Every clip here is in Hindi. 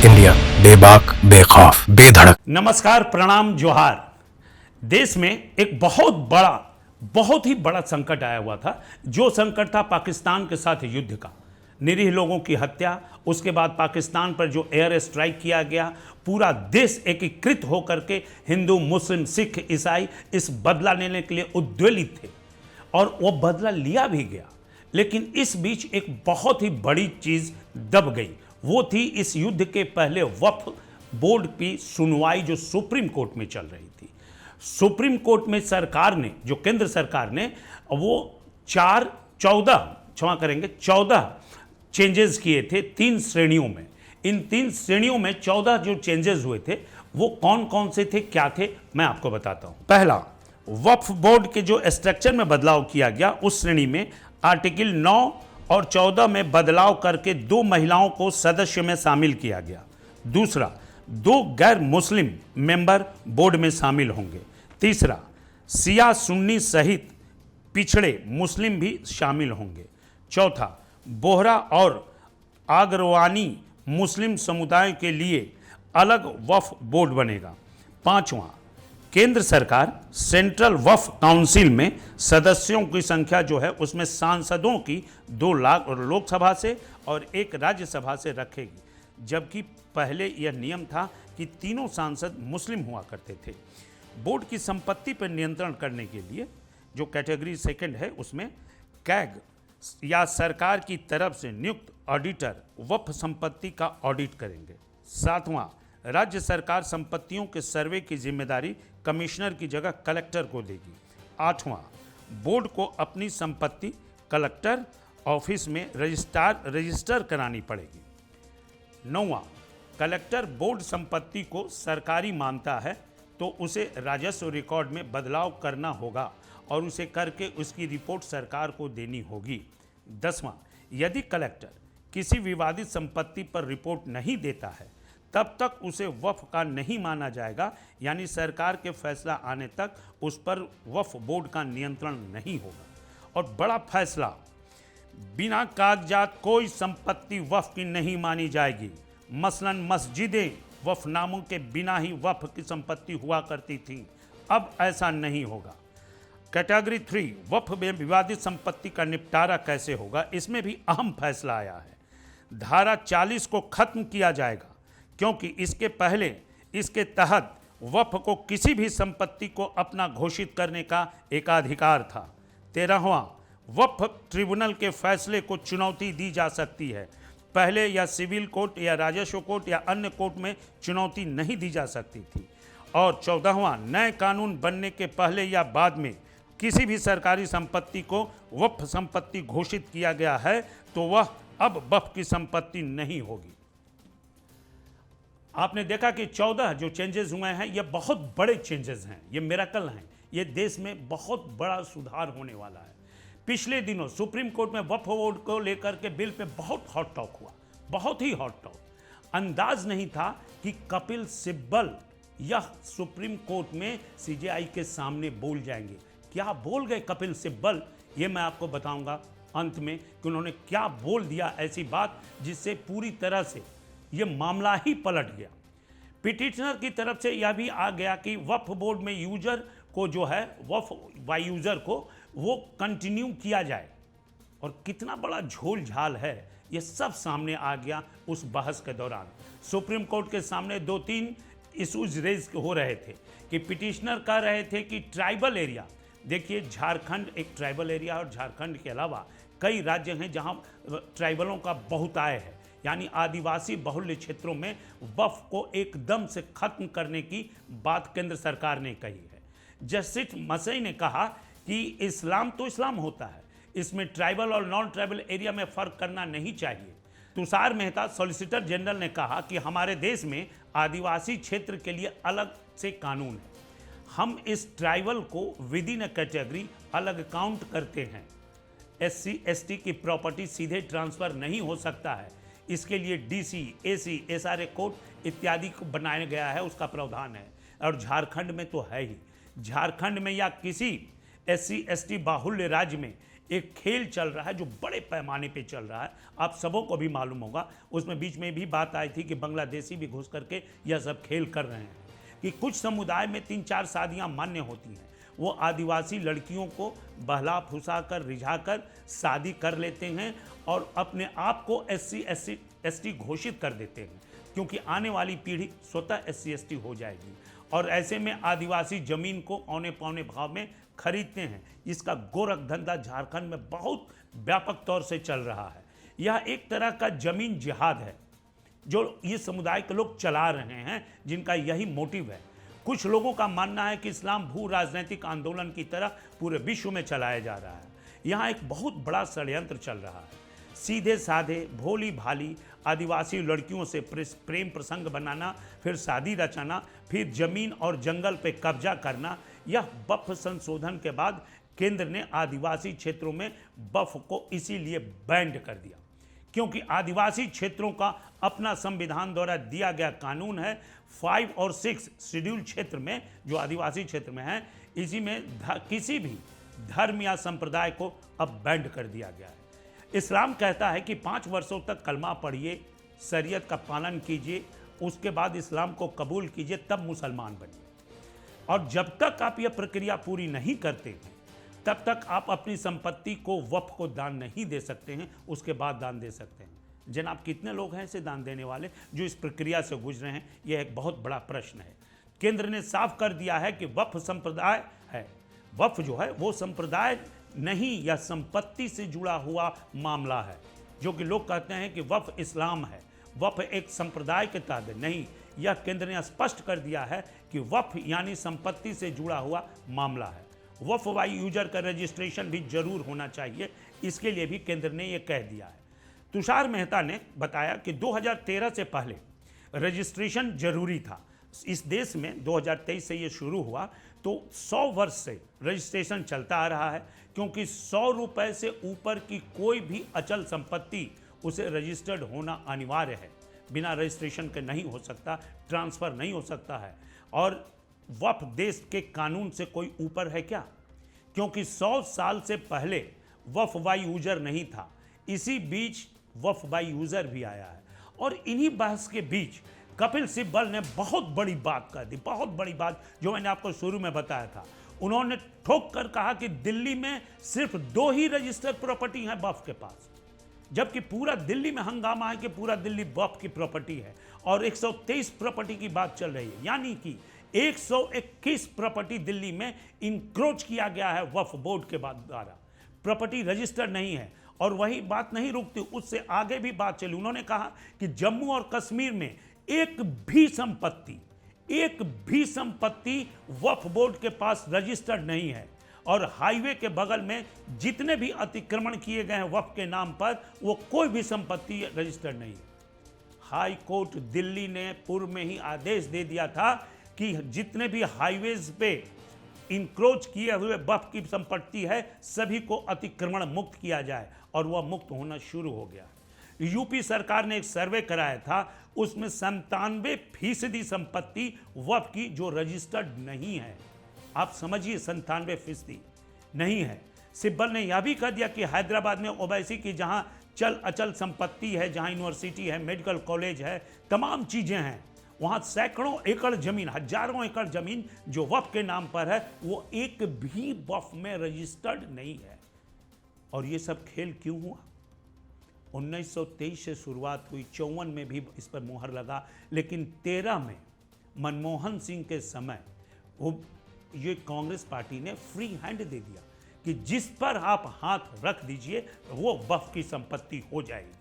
इंडिया, बेबाक, बेखौफ, बेधड़क। नमस्कार, प्रणाम, जोहार। देश में एक बहुत ही बड़ा संकट आया हुआ था। जो संकट था पाकिस्तान के साथ युद्ध का, निरीह लोगों की हत्या, उसके बाद पाकिस्तान पर जो एयर स्ट्राइक किया गया, पूरा देश एकीकृत होकर के हिंदू, मुस्लिम, सिख, ईसाई इस बदला लेने के लिए उद्वेलित थे और वो बदला लिया भी गया। लेकिन इस बीच एक बहुत ही बड़ी चीज दब गई। वो थी इस युद्ध के पहले वक्फ बोर्ड की सुनवाई जो सुप्रीम कोर्ट में चल रही थी। सुप्रीम कोर्ट में सरकार ने, जो केंद्र सरकार ने, वो 14 चेंजेस किए थे 3 श्रेणियों में। इन 3 श्रेणियों में 14 जो चेंजेस हुए थे वो कौन कौन से थे, क्या थे, मैं आपको बताता हूं। पहला, वक्फ बोर्ड के जो स्ट्रक्चर में बदलाव किया गया, उस श्रेणी में आर्टिकल 9 और 14 में बदलाव करके 2 महिलाओं को सदस्य में शामिल किया गया। दूसरा, 2 गैर मुस्लिम मेंबर बोर्ड में शामिल होंगे। तीसरा, शिया सुन्नी सहित पिछड़े मुस्लिम भी शामिल होंगे। चौथा, बोहरा और आगरवानी मुस्लिम समुदाय के लिए अलग वक्फ बोर्ड बनेगा। पांचवा, केंद्र सरकार सेंट्रल वक्फ काउंसिल में सदस्यों की संख्या जो है उसमें सांसदों की 2 लाख और लोकसभा से और 1 राज्यसभा से रखेगी, जबकि पहले यह नियम था कि तीनों सांसद मुस्लिम हुआ करते थे। बोर्ड की संपत्ति पर नियंत्रण करने के लिए जो कैटेगरी सेकंड है उसमें कैग या सरकार की तरफ से नियुक्त ऑडिटर वक्फ संपत्ति का ऑडिट करेंगे। 7वां, राज्य सरकार संपत्तियों के सर्वे की जिम्मेदारी कमिश्नर की जगह कलेक्टर को देगी। 8वां, बोर्ड को अपनी संपत्ति कलेक्टर ऑफिस में रजिस्टर करानी पड़ेगी। 9वां, कलेक्टर बोर्ड संपत्ति को सरकारी मानता है तो उसे राजस्व रिकॉर्ड में बदलाव करना होगा और उसे करके उसकी रिपोर्ट सरकार को देनी होगी। 10वां, यदि कलेक्टर किसी विवादित संपत्ति पर रिपोर्ट नहीं देता है तब तक उसे वक्फ का नहीं माना जाएगा, यानी सरकार के फैसला आने तक उस पर वक्फ बोर्ड का नियंत्रण नहीं होगा। और बड़ा फैसला, बिना कागजात कोई संपत्ति वक्फ की नहीं मानी जाएगी। मसलन मस्जिदें वक्फनामों के बिना ही वक्फ की संपत्ति हुआ करती थीं, अब ऐसा नहीं होगा। कैटेगरी 3, वक्फ में विवादित संपत्ति का निपटारा कैसे होगा, इसमें भी अहम फैसला आया है। धारा 40 को खत्म किया जाएगा क्योंकि इसके पहले इसके तहत वक्फ को किसी भी संपत्ति को अपना घोषित करने का एकाधिकार था। 13वां, वक्फ ट्रिब्यूनल के फैसले को चुनौती दी जा सकती है। पहले या सिविल कोर्ट या राजस्व कोर्ट या अन्य कोर्ट में चुनौती नहीं दी जा सकती थी। और 14वां, नए कानून बनने के पहले या बाद में किसी भी सरकारी संपत्ति को वक्फ संपत्ति घोषित किया गया है तो वह अब वक्फ की संपत्ति नहीं होगी। आपने देखा कि 14 जो चेंजेस हुए हैं ये बहुत बड़े चेंजेस हैं, ये मिरेकल हैं, ये देश में बहुत बड़ा सुधार होने वाला है। पिछले दिनों सुप्रीम कोर्ट में वक्फ बोर्ड को लेकर के बिल पे बहुत हॉट टॉक हुआ, बहुत ही हॉट टॉक। अंदाज नहीं था कि कपिल सिब्बल यह सुप्रीम कोर्ट में सीजेआई के सामने बोल जाएंगे। क्या बोल गए कपिल सिब्बल, ये मैं आपको बताऊंगा अंत में कि उन्होंने क्या बोल दिया, ऐसी बात जिससे पूरी तरह से ये मामला ही पलट गया। पिटिशनर की तरफ से यह भी आ गया कि वक्फ बोर्ड में यूजर को जो है वक्फ बाय यूजर को वो कंटिन्यू किया जाए, और कितना बड़ा झोल झाल है ये सब सामने आ गया उस बहस के दौरान। सुप्रीम कोर्ट के सामने 2-3 इशूज रेज हो रहे थे कि पिटिशनर कह रहे थे कि ट्राइबल एरिया, देखिए झारखंड एक ट्राइबल एरिया और झारखंड के अलावा कई राज्य हैं जहां ट्राइबलों का बहुताय है, यानी आदिवासी बहुल्य क्षेत्रों में वक्फ को एकदम से खत्म करने की बात केंद्र सरकार ने कही है। जस्टिस मसई ने कहा कि इस्लाम तो इस्लाम होता है, इसमें ट्राइबल और नॉन ट्राइबल एरिया में फ़र्क करना नहीं चाहिए। तुषार मेहता सॉलिसिटर जनरल ने कहा कि हमारे देश में आदिवासी क्षेत्र के लिए अलग से कानून है, हम इस ट्राइबल को विद इन अ कैटेगरी अलग काउंट करते हैं। SC/ST की प्रॉपर्टी सीधे ट्रांसफ़र नहीं हो सकता है, इसके लिए DC, AC, SRA कोड इत्यादि को बनाया गया है, उसका प्रावधान है। और झारखंड में तो है ही, झारखंड में या किसी SC/ST बाहुल्य राज्य में एक खेल चल रहा है जो बड़े पैमाने पे चल रहा है, आप सबों को भी मालूम होगा। उसमें बीच में भी बात आई थी कि बांग्लादेशी भी घुस करके यह सब खेल कर रहे हैं कि कुछ समुदाय में 3-4 शादियां मान्य होती हैं, वो आदिवासी लड़कियों को बहला फुसा कर रिझा कर शादी कर लेते हैं और अपने आप को SC/ST घोषित कर देते हैं, क्योंकि आने वाली पीढ़ी स्वतः SC/ST हो जाएगी। और ऐसे में आदिवासी जमीन को औने पौने भाव में खरीदते हैं। इसका गोरख धंधा झारखंड में बहुत व्यापक तौर से चल रहा है। यह एक तरह का जमीन जिहाद है जो ये समुदाय के लोग चला रहे हैं, जिनका यही मोटिव है। कुछ लोगों का मानना है कि इस्लाम भू राजनीतिक आंदोलन की तरह पूरे विश्व में चलाया जा रहा है। यहाँ एक बहुत बड़ा षड्यंत्र चल रहा है। सीधे साधे भोली भाली आदिवासी लड़कियों से प्रेम प्रसंग बनाना, फिर शादी रचाना, फिर जमीन और जंगल पे कब्जा करना। यह वक्फ संशोधन के बाद केंद्र ने आदिवासी क्षेत्रों में वक्फ को इसीलिए बैंड कर दिया, क्योंकि आदिवासी क्षेत्रों का अपना संविधान द्वारा दिया गया कानून है। 5 और 6 शेड्यूल क्षेत्र में जो आदिवासी क्षेत्र में है, इसी में किसी भी धर्म या संप्रदाय को अब बैंड कर दिया गया है। इस्लाम कहता है कि 5 वर्षों तक कलमा पढ़िए, शरीयत का पालन कीजिए, उसके बाद इस्लाम को कबूल कीजिए, तब मुसलमान बनिए। और जब तक आप यह प्रक्रिया पूरी नहीं करते हैं, तब तक आप अपनी संपत्ति को वक्फ को दान नहीं दे सकते हैं, उसके बाद दान दे सकते हैं। जनाब, कितने लोग हैं ऐसे दान देने वाले जो इस प्रक्रिया से गुजरे हैं? यह एक बहुत बड़ा प्रश्न है। केंद्र ने साफ कर दिया है कि वक्फ संप्रदाय है। वक्फ जो है वो संप्रदाय नहीं या संपत्ति से जुड़ा हुआ मामला है, जो कि लोग कहते हैं कि वक्फ इस्लाम है, वक्फ एक संप्रदाय के तहत नहीं। यह केंद्र ने स्पष्ट कर दिया है कि वक्फ यानी संपत्ति से जुड़ा हुआ मामला है। वक्फ बाई यूजर का रजिस्ट्रेशन भी जरूर होना चाहिए, इसके लिए भी केंद्र ने यह कह दिया है। तुषार मेहता ने बताया कि 2013 से पहले रजिस्ट्रेशन जरूरी था। इस देश में 2023 से ये शुरू हुआ, तो 100 वर्ष से रजिस्ट्रेशन चलता आ रहा है, क्योंकि 100 रुपए से ऊपर की कोई भी अचल संपत्ति उसे रजिस्टर्ड होना अनिवार्य है। बिना रजिस्ट्रेशन के नहीं हो सकता, ट्रांसफ़र नहीं हो सकता है। और वक्फ देश के कानून से कोई ऊपर है क्या? क्योंकि 100 साल से पहले वक्फ बाई यूजर नहीं था, इसी बीच वक्फ बाई यूजर भी आया है। और इन्हीं बहस के बीच कपिल सिब्बल ने बहुत बड़ी बात कर दी, बहुत बड़ी बात, जो मैंने आपको शुरू में बताया था। उन्होंने ठोक कर कहा कि दिल्ली में सिर्फ 2 ही रजिस्टर्ड प्रॉपर्टी हैं वक्फ के पास, जबकि पूरा दिल्ली में हंगामा है कि पूरा दिल्ली वक्फ की प्रॉपर्टी है और 123 प्रॉपर्टी की बात चल रही है। यानी कि 121 प्रॉपर्टी दिल्ली में इंक्रोच किया गया है वक्फ बोर्ड के द्वारा। प्रॉपर्टी रजिस्टर्ड नहीं है। और वही बात नहीं रुकती, उससे आगे भी बात चली। उन्होंने कहा कि जम्मू और कश्मीर में एक भी संपत्ति वक्फ बोर्ड के पास रजिस्टर्ड नहीं है, और हाईवे के बगल में जितने भी अतिक्रमण किए गए हैं वक्फ के नाम पर, वो कोई भी संपत्ति रजिस्टर्ड नहीं है। हाई कोर्ट दिल्ली ने पूर्व में ही आदेश दे दिया था कि जितने भी हाईवेज पे इंक्रोच किए हुए वक्फ की संपत्ति है, सभी को अतिक्रमण मुक्त किया जाए, और वह मुक्त होना शुरू हो गया। यूपी सरकार ने एक सर्वे कराया था, उसमें 97% संपत्ति वक्फ की जो रजिस्टर्ड नहीं है। आप समझिए, 97% नहीं है। सिब्बल ने यह भी कह दिया कि हैदराबाद में ओवैसी की जहां चल अचल संपत्ति है, जहां यूनिवर्सिटी है, मेडिकल कॉलेज है, तमाम चीज़ें हैं, वहाँ सैकड़ों एकड़ जमीन, हजारों एकड़ जमीन जो वक्फ के नाम पर है, वो एक भी वक्फ में रजिस्टर्ड नहीं है। और ये सब खेल क्यों हुआ? 1923 से शुरुआत हुई, 54 में भी इस पर मोहर लगा, लेकिन 13 में मनमोहन सिंह के समय वो ये कांग्रेस पार्टी ने फ्री हैंड दे दिया कि जिस पर आप हाथ रख दीजिए वो वक्फ की संपत्ति हो जाएगी।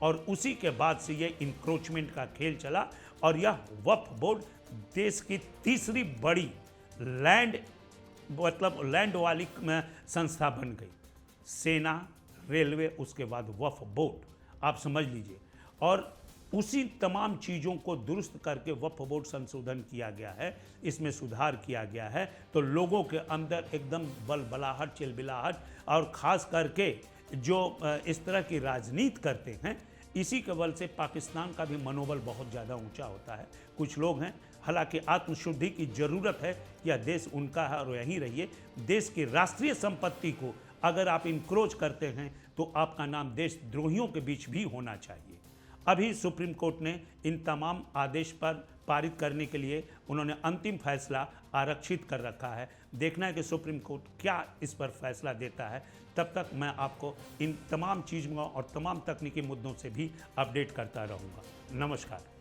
और उसी के बाद से ये इंक्रोचमेंट का खेल चला, और यह वक्फ बोर्ड देश की तीसरी बड़ी लैंड वाली संस्था बन गई। सेना, रेलवे, उसके बाद वक्फ बोर्ड, आप समझ लीजिए। और उसी तमाम चीज़ों को दुरुस्त करके वक्फ बोर्ड संशोधन किया गया है, इसमें सुधार किया गया है। तो लोगों के अंदर एकदम बलबलाहट, चिलबिलाहट, और ख़ास करके जो इस तरह की राजनीति करते हैं, इसी के बल से पाकिस्तान का भी मनोबल बहुत ज़्यादा ऊंचा होता है। कुछ लोग हैं, हालांकि आत्मशुद्धि की ज़रूरत है, यह देश उनका है और यहीं रहिए। देश की राष्ट्रीय संपत्ति को अगर आप इनक्रोच करते हैं तो आपका नाम देशद्रोहियों के बीच भी होना चाहिए। अभी सुप्रीम कोर्ट ने इन तमाम आदेश पर पारित करने के लिए उन्होंने अंतिम फैसला आरक्षित कर रखा है। देखना है कि सुप्रीम कोर्ट क्या इस पर फैसला देता है। तब तक मैं आपको इन तमाम चीज़ों और तमाम तकनीकी मुद्दों से भी अपडेट करता रहूँगा। नमस्कार।